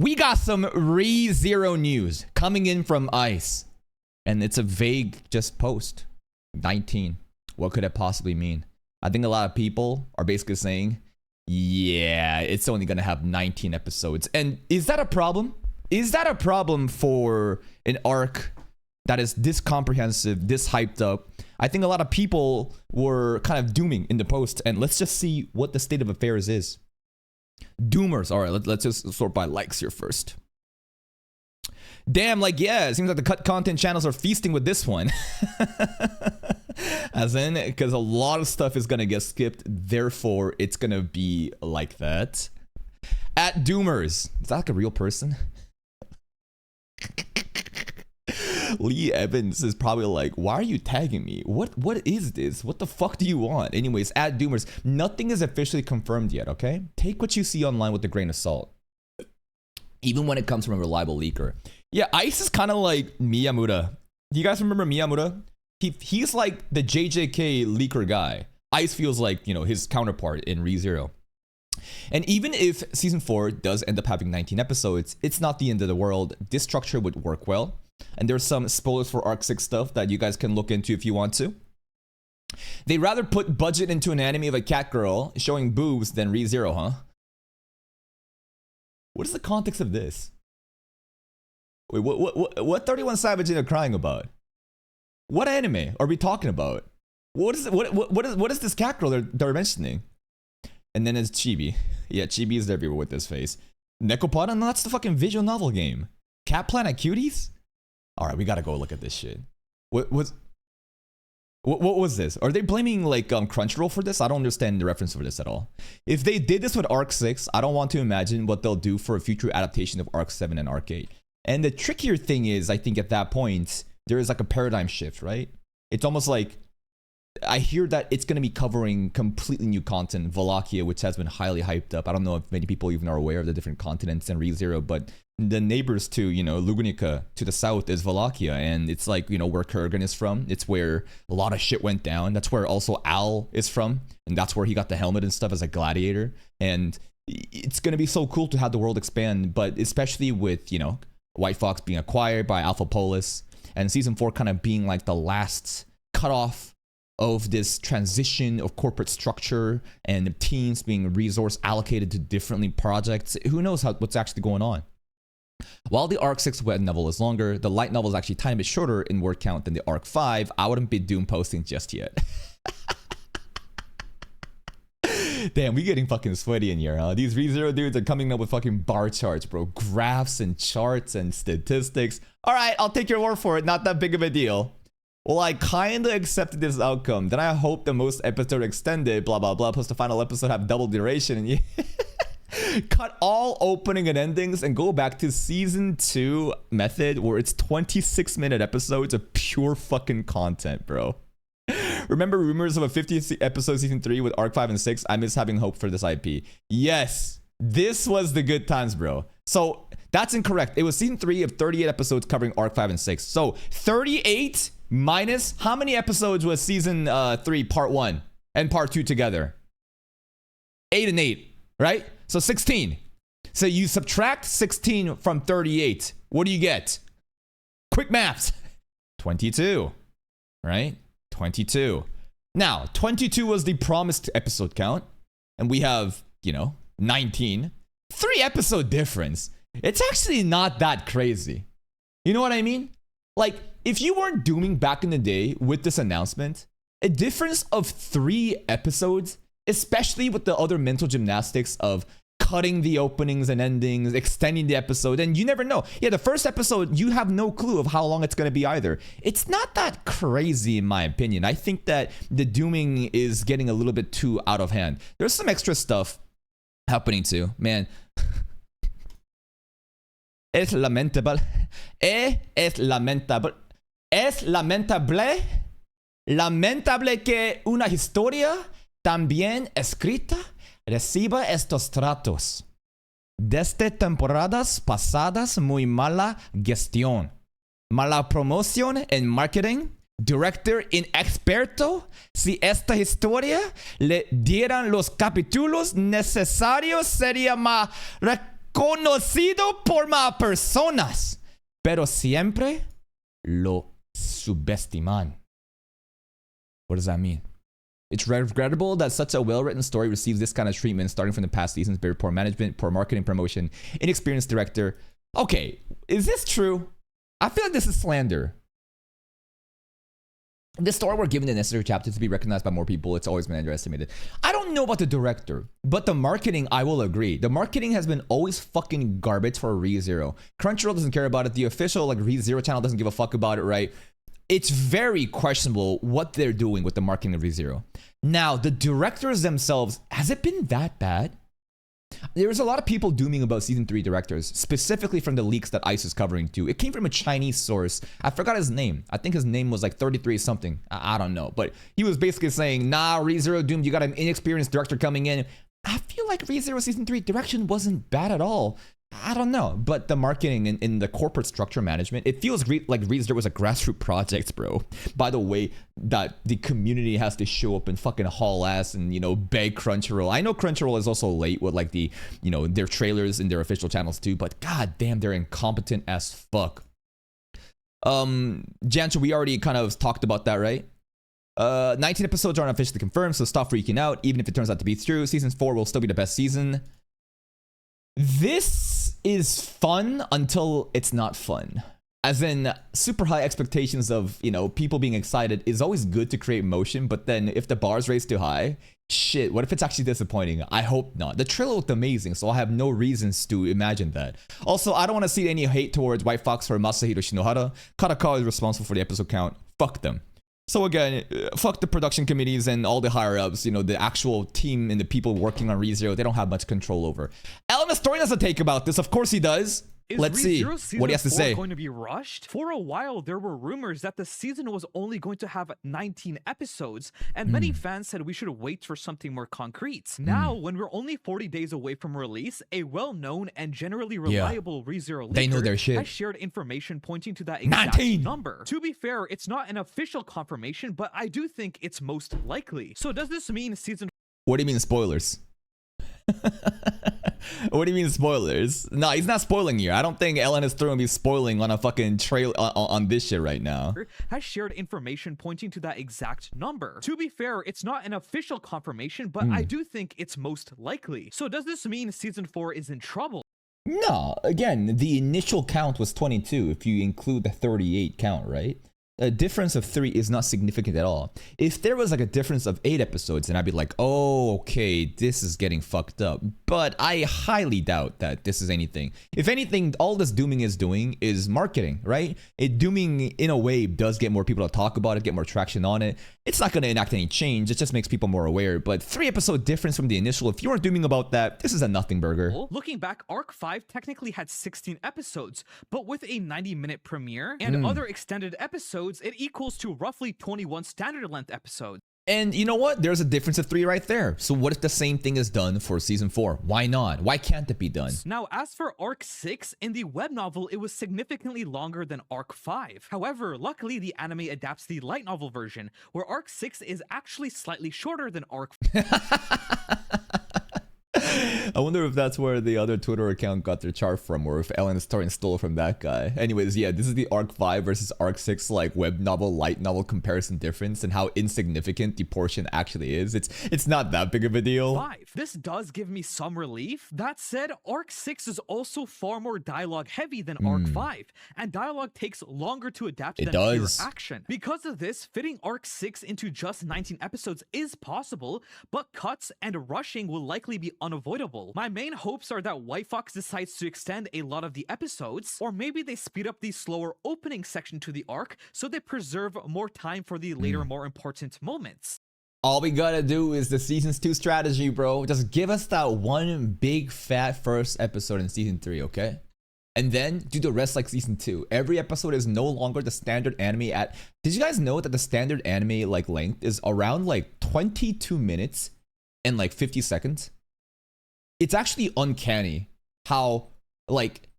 We got some ReZero news coming in from ICE. And it's a vague just post. 19. What could it possibly mean? I think a lot of people are basically saying, yeah, it's only going to have 19 episodes. And is that a problem? Is that a problem for an arc that is this comprehensive, this hyped up? I think a lot of people were kind of dooming in the post. And let's just see what the state of affairs is. Doomers. All right, let's just sort by likes here first. Damn, like, yeah, it seems like the cut content channels are feasting with this one. As in, because a lot of stuff is going to get skipped. Therefore, it's going to be like that. At Doomers. Is that like a real person? Lee Evans is probably like, why are you tagging me? What is this? What the fuck do you want? Anyways, at Doomers, nothing is officially confirmed yet, okay? Take what you see online with a grain of salt. Even when it comes from a reliable leaker. Yeah, ICE is kind of like Miyamura. Do you guys remember Miyamura? He's like the JJK leaker guy. ICE feels like, you know, his counterpart in ReZero. And even if season 4 does end up having 19 episodes, it's not the end of the world. This structure would work well. And there's some spoilers for Arc 6 stuff that you guys can look into if you want to. They'd rather put budget into an anime of a cat girl showing boobs than ReZero, huh? What is the context of this? Wait, what 31 Savage are crying about? What anime are we talking about? What is this cat girl they're mentioning? And then it's Chibi. Yeah, Chibi is everywhere with this face. Nekopata? No, that's the fucking visual novel game. Cat Planet Cuties? Alright, we gotta go look at this shit. What was this? Are they blaming like Crunchyroll for this? I don't understand the reference for this at all. If they did this with Arc 6, I don't want to imagine what they'll do for a future adaptation of Arc 7 and Arc 8. And the trickier thing is, I think at that point, there is like a paradigm shift, right? It's almost like, I hear that it's going to be covering completely new content, Wallachia, which has been highly hyped up. I don't know if many people even are aware of the different continents in ReZero, but the neighbors to, you know, Lugunica to the south is Wallachia, and it's like, you know, where Kurgan is from. It's where a lot of shit went down. That's where also Al is from, and that's where he got the helmet and stuff as a gladiator. And it's going to be so cool to have the world expand, but especially with, you know, White Fox being acquired by Alpha Polis, and season 4 kind of being like the last cutoff of this transition of corporate structure and the teams being resource allocated to differently projects. Who knows what's actually going on? While the Arc 6 web novel is longer, the light novel is actually a tiny bit shorter in word count than the Arc 5. I wouldn't be doom posting just yet. Damn, we getting fucking sweaty in here, huh? These ReZero dudes are coming up with fucking bar charts, bro. Graphs and charts and statistics. All right, I'll take your word for it. Not that big of a deal. Well, I kinda accepted this outcome. Then I hope the most episode extended, blah, blah, blah, plus the final episode have double duration. And cut all opening and endings and go back to season 2 method where it's 26-minute episodes of pure fucking content, bro. Remember rumors of a 50 episode season 3 with Arc 5 and 6? I miss having hope for this IP. Yes, this was the good times, bro. So that's incorrect. It was season 3 of 38 episodes covering Arc 5 and 6. So 38 minus how many episodes was season 3 part 1 and part 2 together? 8 and 8, right? So 16. So you subtract 16 from 38. What do you get? Quick maths. 22, right? 22. Now, 22 was the promised episode count. And we have, you know, 19. 3 episode difference. It's actually not that crazy. You know what I mean? Like, if you weren't dooming back in the day with this announcement, a difference of 3 episodes, especially with the other mental gymnastics of cutting the openings and endings, extending the episode, and you never know. Yeah, the first episode, you have no clue of how long it's going to be either. It's not that crazy in my opinion. I think that the dooming is getting a little bit too out of hand. There's some extra stuff happening too. Man. Es lamentable. Es lamentable. Es lamentable. Lamentable que una historia tan bien escrita reciba estos tratos. Desde temporadas pasadas, muy mala gestión. Mala promoción en marketing. Director inexperto. Si esta historia le dieran los capítulos necesarios, sería más conocido por más personas, pero siempre lo subestiman. What does that mean? It's regrettable that such a well-written story receives this kind of treatment starting from the past seasons. Very poor management, poor marketing, promotion, inexperienced director. Okay, is this true? I feel like this is slander. This story were given the necessary chapters to be recognized by more people. It's always been underestimated. I don't know about the director, but the marketing, I will agree. The marketing has been always fucking garbage for ReZero. Crunchyroll doesn't care about it. The official like ReZero channel doesn't give a fuck about it, right? It's very questionable what they're doing with the marketing of ReZero. Now, the directors themselves, has it been that bad? There was a lot of people dooming about season 3 directors, specifically from the leaks that ICE is covering too. It came from a Chinese source. I forgot his name. I think his name was like 33 something. I don't know. But he was basically saying, nah, ReZero doomed. You got an inexperienced director coming in. I feel like ReZero season 3 direction wasn't bad at all. I don't know, but the marketing and in the corporate structure management, it feels like ReZero was a grassroots project, bro. By the way, that the community has to show up and fucking haul ass and, you know, beg Crunchyroll. I know Crunchyroll is also late with like the, you know, their trailers and their official channels too, but god damn, they're incompetent as fuck. Jancho, we already kind of talked about that, right? 19 episodes aren't officially confirmed, so stop freaking out. Even if it turns out to be true, season 4 will still be the best season. This is fun until it's not fun. As in, super high expectations of, you know, people being excited is always good to create motion, but then if the bar's raised too high, shit, what if it's actually disappointing? I hope not. The trailer looked amazing, so I have no reasons to imagine that. Also, I don't want to see any hate towards White Fox or Masahiro Shinohara. Kadokawa is responsible for the episode count. Fuck them. So again, fuck the production committees and all the higher-ups, you know, the actual team and the people working on ReZero, they don't have much control over. Alan Story has a take about this. Of course he does. Let's see what he has to say. Going to be rushed? For a while, there were rumors that the season was only going to have 19 episodes, and many fans said we should wait for something more concrete. Now, when we're only 40 days away from release, a well-known and generally reliable ReZero leaker they know their shit. has shared information pointing to that exact 19 number. To be fair, it's not an official confirmation, but I do think it's most likely. So does this mean season... What do you mean spoilers? What do you mean spoilers? No, he's not spoiling here. I don't think Ellen is throwing me spoiling on a fucking trail on this shit right now. Has shared information pointing to that exact number. To be fair, it's not an official confirmation, but I do think it's most likely. So does this mean season 4 is in trouble? No, again, the initial count was 22 if you include the 38 count, right? A difference of 3 is not significant at all. If there was like a difference of 8 episodes, then I'd be like, oh, okay, this is getting fucked up. But I highly doubt that this is anything. If anything, all this dooming is doing is marketing, right? It dooming in a way does get more people to talk about it, get more traction on it. It's not going to enact any change. It just makes people more aware. But 3 episode difference from the initial, if you weren't dooming about that, this is a nothing burger. Looking back, Arc 5 technically had 16 episodes, but with a 90-minute premiere and other extended episodes, it equals to roughly 21 standard length episodes. And you know what? There's a difference of 3 right there. So what if the same thing is done for season 4? Why not? Why can't it be done? Now, as for Arc 6, in the web novel, it was significantly longer than Arc 5. However, luckily, the anime adapts the light novel version, where Arc 6 is actually slightly shorter than Arc 5. I wonder if that's where the other Twitter account got their chart from, or if Ellen is starting to steal from that guy. Anyways, yeah, this is the Arc 5 versus Arc 6 like web novel, light novel comparison difference and how insignificant the portion actually is. It's not that big of a deal. 5. This does give me some relief. That said, Arc 6 is also far more dialogue heavy than Arc 5, and dialogue takes longer to adapt than pure action. Because of this, fitting Arc 6 into just 19 episodes is possible, but cuts and rushing will likely be unavoidable. My main hopes are that White Fox decides to extend a lot of the episodes, or maybe they speed up the slower opening section to the arc so they preserve more time for the later more important moments. All we gotta do is the seasons 2 strategy, bro. Just give us that one big fat first episode in season 3, okay? And then do the rest like season 2. Every episode is no longer the standard anime at... Did you guys know that the standard anime like length is around like 22 minutes and like 50 seconds? It's actually uncanny how, like,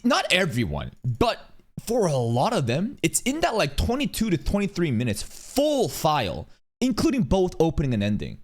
not everyone, but for a lot of them, it's in that like 22 to 23 minutes full file, including both opening and ending.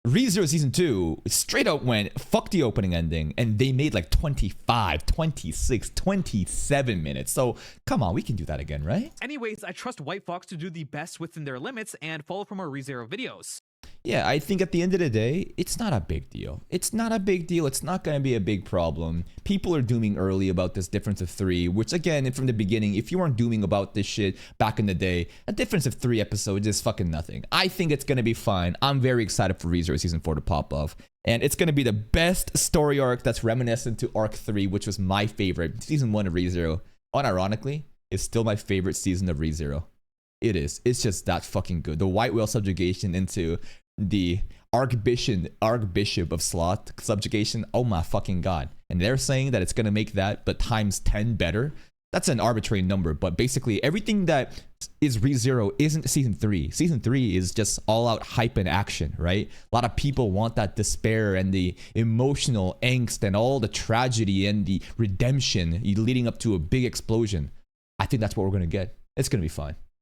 ReZero Season 2 straight up went, fuck the opening ending, and they made like 25, 26, 27 minutes. So come on, we can do that again, right? Anyways, I trust White Fox to do the best within their limits and follow from our ReZero videos. Yeah, I think at the end of the day, it's not a big deal. It's not a big deal. It's not going to be a big problem. People are dooming early about this difference of 3, which again, from the beginning, if you weren't dooming about this shit back in the day, a difference of 3 episodes is fucking nothing. I think it's going to be fine. I'm very excited for ReZero Season 4 to pop off. And it's going to be the best story arc that's reminiscent to Arc 3, which was my favorite. Season 1 of ReZero, unironically, is still my favorite season of ReZero. It is. It's just that fucking good. The White Whale subjugation into the Archbishop of Sloth subjugation. Oh my fucking god. And they're saying that it's going to make that but times 10 better. That's an arbitrary number, but basically everything that is ReZero isn't Season 3. Season 3 is just all out hype and action, right? A lot of people want that despair and the emotional angst and all the tragedy and the redemption leading up to a big explosion. I think that's what we're going to get. It's going to be fine.